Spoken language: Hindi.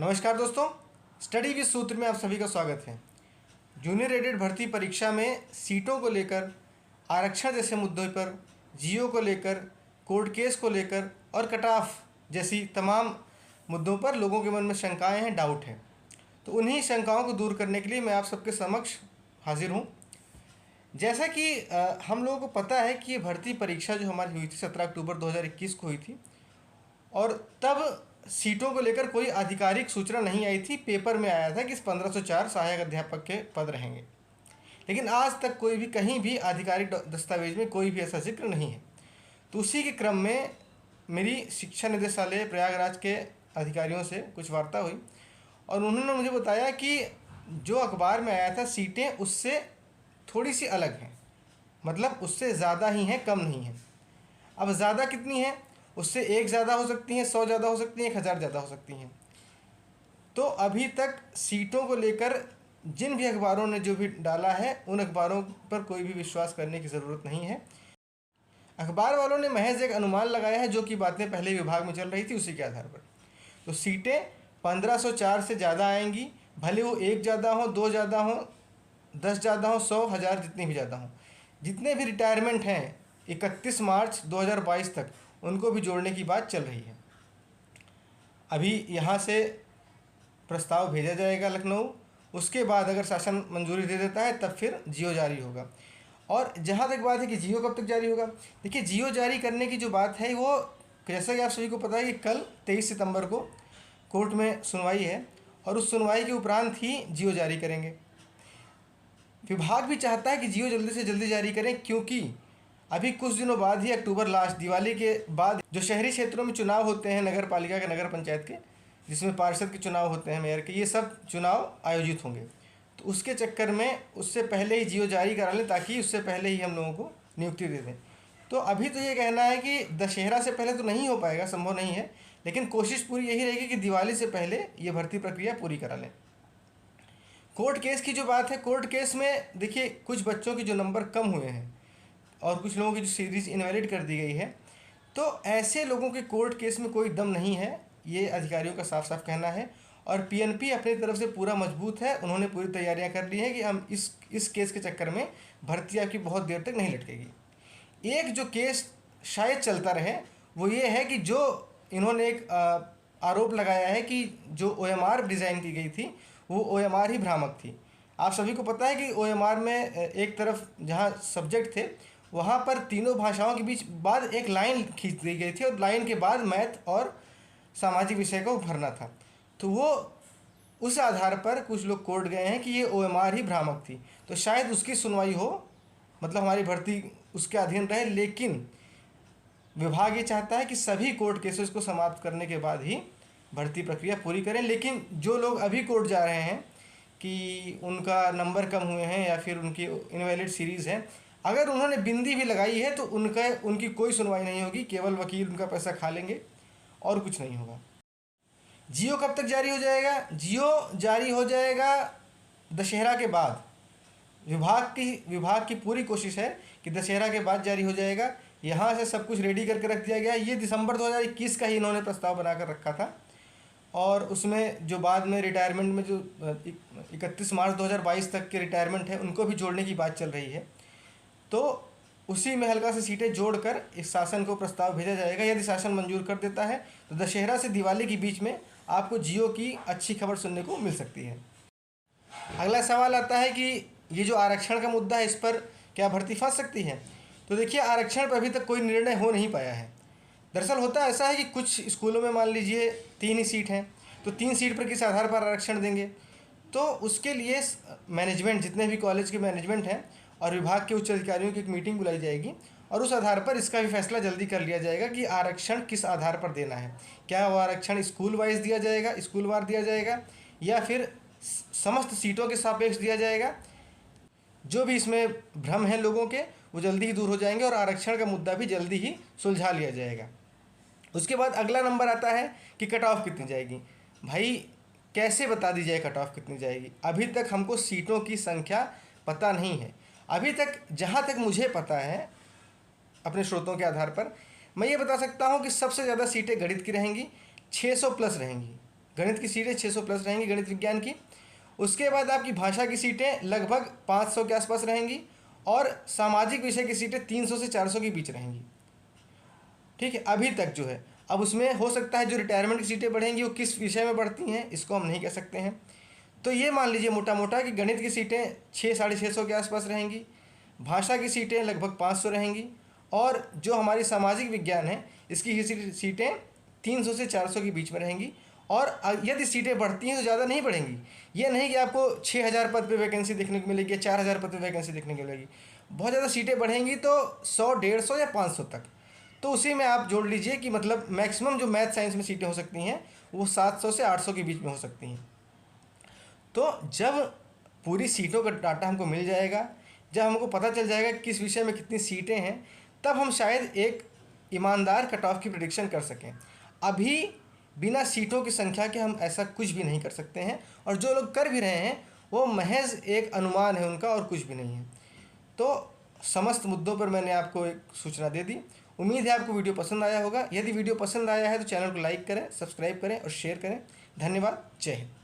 नमस्कार दोस्तों, स्टडी विद सूत्र में आप सभी का स्वागत है। जूनियर एडेड भर्ती परीक्षा में सीटों को लेकर, आरक्षण जैसे मुद्दों पर, जियो को लेकर, कोर्ट केस को लेकर और कट ऑफ जैसी तमाम मुद्दों पर लोगों के मन में शंकाएं हैं, डाउट है। तो उन्हीं शंकाओं को दूर करने के लिए मैं आप सबके समक्ष हाजिर हूँ। जैसा कि हम लोगों को पता है कि ये भर्ती परीक्षा जो हमारी हुई थी 17 अक्टूबर 2021 को हुई थी और तब सीटों को लेकर कोई आधिकारिक सूचना नहीं आई थी। पेपर में आया था कि 1504 सहायक अध्यापक के पद रहेंगे, लेकिन आज तक कोई भी कहीं भी आधिकारिक दस्तावेज में कोई भी ऐसा जिक्र नहीं है। तो उसी के क्रम में मेरी शिक्षा निदेशालय प्रयागराज के अधिकारियों से कुछ वार्ता हुई और उन्होंने मुझे बताया कि जो अखबार में आया था सीटें उससे थोड़ी सी अलग हैं, मतलब उससे ज़्यादा ही हैं, कम नहीं है। अब ज़्यादा कितनी है? उससे 1 ज़्यादा हो सकती हैं, 100 ज़्यादा हो सकती हैं, 1000 ज़्यादा हो सकती हैं। तो अभी तक सीटों को लेकर जिन भी अखबारों ने जो भी डाला है उन अखबारों पर कोई भी विश्वास करने की ज़रूरत नहीं है। अखबार वालों ने महज एक अनुमान लगाया है, जो कि बातें पहले विभाग में चल रही थी उसी के आधार पर। तो सीटें 1504 से ज़्यादा आएंगी, भले वो 1 ज़्यादा हो, 2 ज़्यादा हो, 10 ज़्यादा हो, 100, 1000, जितनी भी ज़्यादा हो। जितने भी रिटायरमेंट हैं 31 मार्च 2022 तक, उनको भी जोड़ने की बात चल रही है। अभी यहाँ से प्रस्ताव भेजा जाएगा लखनऊ, उसके बाद अगर शासन मंजूरी दे देता है तब फिर जियो जारी होगा। और जहाँ तक बात है कि जियो कब तक जारी होगा, देखिए जियो जारी करने की जो बात है वो, जैसा कि आप सभी को पता है कि कल 23 सितंबर को कोर्ट में सुनवाई है और उस सुनवाई के उपरांत ही जियो जारी करेंगे। विभाग भी चाहता है कि जियो जल्दी से जल्दी जारी करें, क्योंकि अभी कुछ दिनों बाद ही अक्टूबर लास्ट दिवाली के बाद जो शहरी क्षेत्रों में चुनाव होते हैं, नगर पालिका के, नगर पंचायत के, जिसमें पार्षद के चुनाव होते हैं, मेयर के, ये सब चुनाव आयोजित होंगे। तो उसके चक्कर में उससे पहले ही जियो जारी करा लें, ताकि उससे पहले ही हम लोगों को नियुक्ति दे दें। तो अभी तो ये कहना है कि दशहरा से पहले तो नहीं हो पाएगा, संभव नहीं है, लेकिन कोशिश पूरी यही रहेगी कि दिवाली से पहले ये भर्ती प्रक्रिया पूरी करा लें। कोर्ट केस की जो बात है, कोर्ट केस में देखिए कुछ बच्चों के जो नंबर कम हुए हैं और कुछ लोगों की जो सीरीज़ इनवैलिड कर दी गई है, तो ऐसे लोगों के कोर्ट केस में कोई दम नहीं है, ये अधिकारियों का साफ साफ कहना है। और पीएनपी अपनी तरफ से पूरा मजबूत है, उन्होंने पूरी तैयारियां कर ली हैं कि हम इस केस के चक्कर में भर्ती आपकी बहुत देर तक नहीं लटकेगी। एक जो केस शायद चलता रहे वो ये है कि जो इन्होंने एक आरोप लगाया है कि जो OMR डिज़ाइन की गई थी वो OMR ही भ्रामक थी। आप सभी को पता है कि OMR में एक तरफ जहाँ सब्जेक्ट थे वहाँ पर तीनों भाषाओं के बीच बाद एक लाइन खींच दी गई थी और लाइन के बाद मैथ और सामाजिक विषय को भरना था। तो वो उस आधार पर कुछ लोग कोर्ट गए हैं कि ये OMR ही भ्रामक थी, तो शायद उसकी सुनवाई हो, मतलब हमारी भर्ती उसके अधीन रहे। लेकिन विभाग ये चाहता है कि सभी कोर्ट केसेस को समाप्त करने के बाद ही भर्ती प्रक्रिया पूरी करें। लेकिन जो लोग अभी कोर्ट जा रहे हैं कि उनका नंबर कम हुए हैं या फिर उनकी इनवैलिड सीरीज़ है, अगर उन्होंने बिंदी भी लगाई है तो उनकी कोई सुनवाई नहीं होगी, केवल वकील उनका पैसा खा लेंगे और कुछ नहीं होगा। जियो कब तक जारी हो जाएगा? जियो जारी हो जाएगा दशहरा के बाद। विभाग की पूरी कोशिश है कि दशहरा के बाद जारी हो जाएगा। यहाँ से सब कुछ रेडी करके रख दिया गया है। ये दिसंबर 2021 का ही इन्होंने प्रस्ताव बनाकर रखा था और उसमें जो बाद में रिटायरमेंट में जो 31 मार्च 2022 तक के रिटायरमेंट है उनको भी जोड़ने की बात चल रही है। तो उसी में हल्का से सीटें जोड़कर इस शासन को प्रस्ताव भेजा जाएगा। यदि शासन मंजूर कर देता है तो दशहरा से दिवाली के बीच में आपको जियो की अच्छी खबर सुनने को मिल सकती है। अगला सवाल आता है कि ये जो आरक्षण का मुद्दा है, इस पर क्या भर्ती फंस सकती है? तो देखिए, आरक्षण पर अभी तक कोई निर्णय हो नहीं पाया है। दरअसल होता ऐसा है कि कुछ स्कूलों में मान लीजिए 3 ही सीट हैं, तो 3 सीट पर किस आधार पर आरक्षण देंगे? तो उसके लिए मैनेजमेंट, जितने भी कॉलेज के मैनेजमेंट हैं और विभाग के उच्च अधिकारियों की एक मीटिंग बुलाई जाएगी और उस आधार पर इसका भी फैसला जल्दी कर लिया जाएगा कि आरक्षण किस आधार पर देना है। क्या वो आरक्षण स्कूल वाइज दिया जाएगा, स्कूलवार दिया जाएगा, या फिर समस्त सीटों के सापेक्ष दिया जाएगा? जो भी इसमें भ्रम है लोगों के, वो जल्दी ही दूर हो जाएंगे और आरक्षण का मुद्दा भी जल्दी ही सुलझा लिया जाएगा। उसके बाद अगला नंबर आता है कि कट ऑफ कितनी जाएगी। भाई कैसे बता दी जाए कट ऑफ कितनी जाएगी? अभी तक हमको सीटों की संख्या पता नहीं है। अभी तक जहाँ तक मुझे पता है अपने स्रोतों के आधार पर, मैं ये बता सकता हूँ कि सबसे ज़्यादा सीटें गणित की रहेंगी, 600 प्लस रहेंगी। गणित की सीटें 600 प्लस रहेंगी गणित विज्ञान की। उसके बाद आपकी भाषा की सीटें लगभग 500 के आसपास रहेंगी और सामाजिक विषय की सीटें 300 से 400 के बीच रहेंगी। ठीक है, अभी तक जो है। अब उसमें हो सकता है जो रिटायरमेंट की सीटें बढ़ेंगी वो किस विषय में बढ़ती हैं इसको हम नहीं कह सकते हैं। तो ये मान लीजिए मोटा मोटा कि गणित की सीटें 600-650 के आसपास रहेंगी, भाषा की सीटें लगभग 500 रहेंगी और जो हमारी सामाजिक विज्ञान है इसकी सीटें 300 से 400 के बीच में रहेंगी। और यदि सीटें बढ़ती हैं तो ज़्यादा नहीं बढ़ेंगी। ये नहीं कि आपको 6000 पद पे वैकेंसी देखने को मिलेगी या 4000 पद पे वैकेंसी देखने को मिलेगी। बहुत ज़्यादा सीटें बढ़ेंगी तो 100, 150 या 500 तक। तो उसी में आप जोड़ लीजिए कि मतलब मैक्सिमम जो मैथ साइंस में सीटें हो सकती हैं वो 700 से 800 के बीच में हो सकती हैं। तो जब पूरी सीटों का डाटा हमको मिल जाएगा, जब हमको पता चल जाएगा किस विषय में कितनी सीटें हैं, तब हम शायद एक ईमानदार कट ऑफ की प्रेडिक्शन कर सकें। अभी बिना सीटों की संख्या के हम ऐसा कुछ भी नहीं कर सकते हैं और जो लोग कर भी रहे हैं वो महज एक अनुमान है उनका और कुछ भी नहीं है। तो समस्त मुद्दों पर मैंने आपको एक सूचना दे दी। उम्मीद है आपको वीडियो पसंद आया होगा। यदि वीडियो पसंद आया है तो चैनल को लाइक करें, सब्सक्राइब करें और शेयर करें। धन्यवाद। जय हिंद।